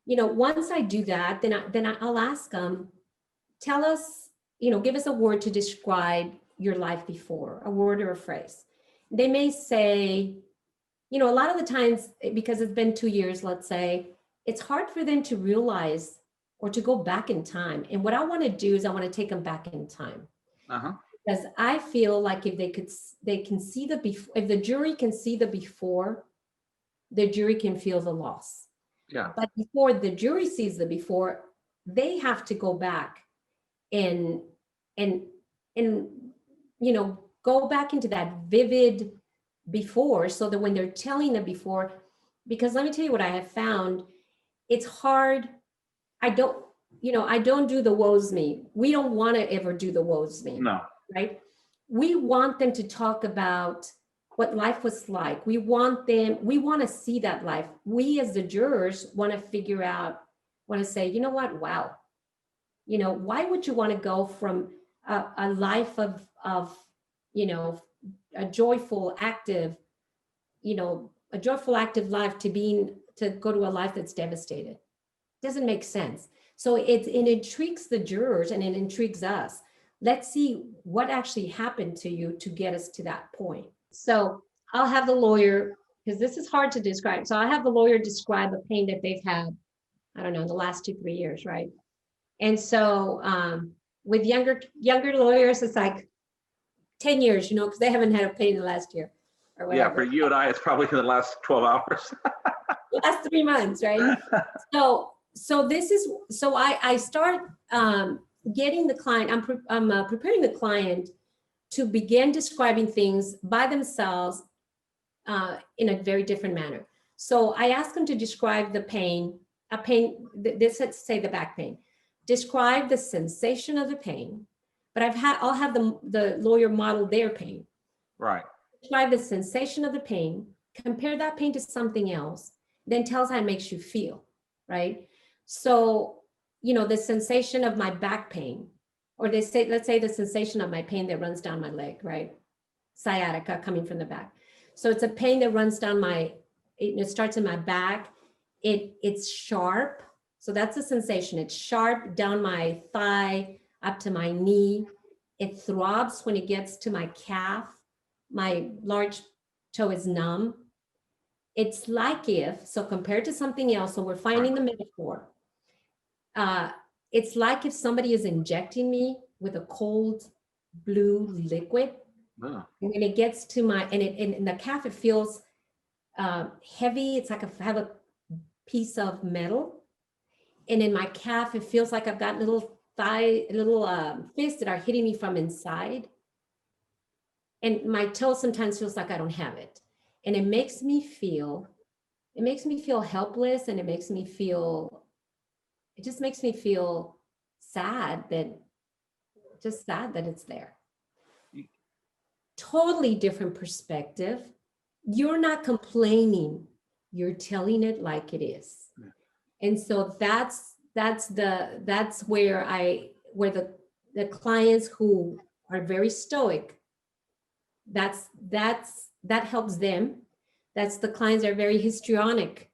once I do that, I'll ask them, tell us, give us a word to describe your life before, a word or a phrase. They may say, a lot of the times, because it's been 2 years, let's say, it's hard for them to realize or to go back in time. And what I want to do is I want to take them back in time. Uh-huh. Because I feel like if they can see the before, if the jury can see the before, the jury can feel the loss. Yeah. But before the jury sees the before, they have to go back and and and go back into that vivid before, so that when they're telling the before, because let me tell you what I have found, it's hard. I don't do the woes me. We don't want to ever do the woes me. No. Right? We want them to talk about what life was like. We want to see that life. We as the jurors want to say, you know what? Wow. Why would you want to go from a life of a joyful, active, life to go to a life that's devastated? Doesn't make sense. So it intrigues the jurors and it intrigues us. Let's see what actually happened to you to get us to that point. So I'll have the lawyer, because this is hard to describe. So I'll have the lawyer describe the pain that they've had, I don't know, in the last 2-3 years, right? And so with younger lawyers, it's like 10 years, because they haven't had a pain in the last year or whatever. Yeah, for you and I, it's probably in the last 12 hours. Last 3 months, right? So I start getting the client, I'm preparing the client to begin describing things by themselves in a very different manner. So I ask them to describe the pain, let's say the back pain. Describe the sensation of the pain, but I'll have the lawyer model their pain. Right. Describe the sensation of the pain, compare that pain to something else, then tell us how it makes you feel, right? So, the sensation of my back pain, or let's say the sensation of my pain that runs down my leg, right? Sciatica coming from the back. So it's a pain that runs down it starts in my back. It's sharp. So that's a sensation. It's sharp down my thigh, up to my knee. It throbs when it gets to my calf. My large toe is numb. It's like so compared to something else, so we're finding the metaphor. It's like if somebody is injecting me with a cold blue liquid. And when it gets to and in the calf, it feels heavy. It's like I have a piece of metal. And in my calf, it feels like I've got little fists that are hitting me from inside. And my toe sometimes feels like I don't have it. And it makes me feel helpless, and it just makes me feel sad that it's there. Totally different perspective. You're not complaining, you're telling it like it is. Yeah. And so that's where the clients who are very stoic, that helps them. That's the clients that are very histrionic.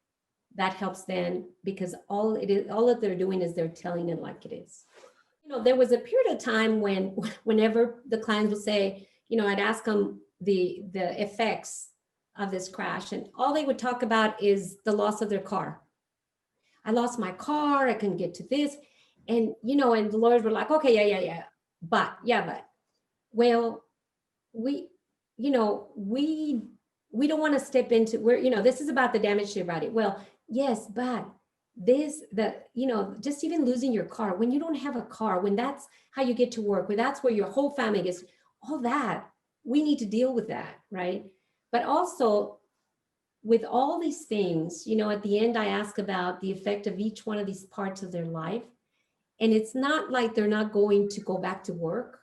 That helps them, because all that they're doing is they're telling it like it is. There was a period of time whenever the clients would say, I'd ask them the effects of this crash, and all they would talk about is the loss of their car. I lost my car. I couldn't get to this. And, and the lawyers were like, okay, yeah. But, well, we don't want to step into this is about the damage to your body. Well, yes, but just even losing your car, when you don't have a car, when that's how you get to work, when that's where your whole family is, all that, we need to deal with that, right? But also with all these things, at the end, I ask about the effect of each one of these parts of their life. And it's not like they're not going to go back to work,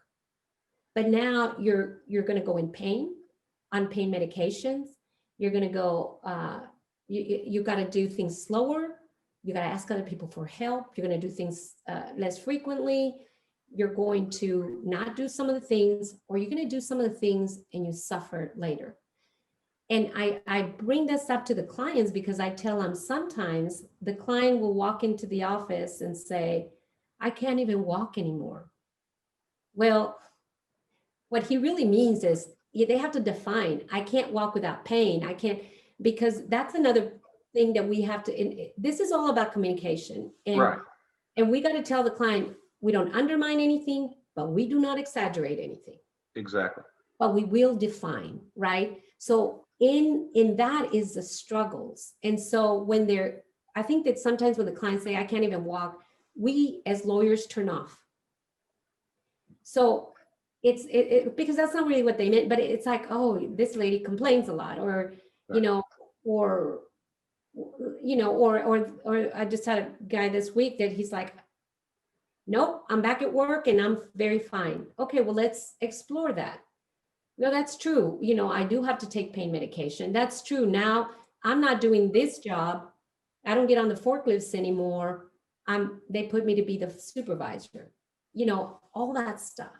but now you're going to go in pain, on pain medications. You're going to go, you got to do things slower. You got to ask other people for help. You're going to do things less frequently. You're going to not do some of the things, or you're going to do some of the things and you suffer later. And I bring this up to the clients because I tell them sometimes the client will walk into the office and say, I can't even walk anymore. Well, what he really means is they have to define, I can't walk without pain. I can't, because that's another thing that we have to, this is all about communication. Right. And we got to tell the client, we don't undermine anything, but we do not exaggerate anything. Exactly. But we will define, right? So in that is the struggles. And so when they're, I think that sometimes when the clients say, I can't even walk, we as lawyers turn off. So it's because that's not really what they meant, but it's like, oh, this lady complains a lot, or, you Right. know, or, or I just had a guy this week that he's like, nope, I'm back at work and I'm very fine. Okay, well, let's explore that. No, that's true. I do have to take pain medication. That's true. Now I'm not doing this job. I don't get on the forklifts anymore. They put me to be the supervisor, all that stuff.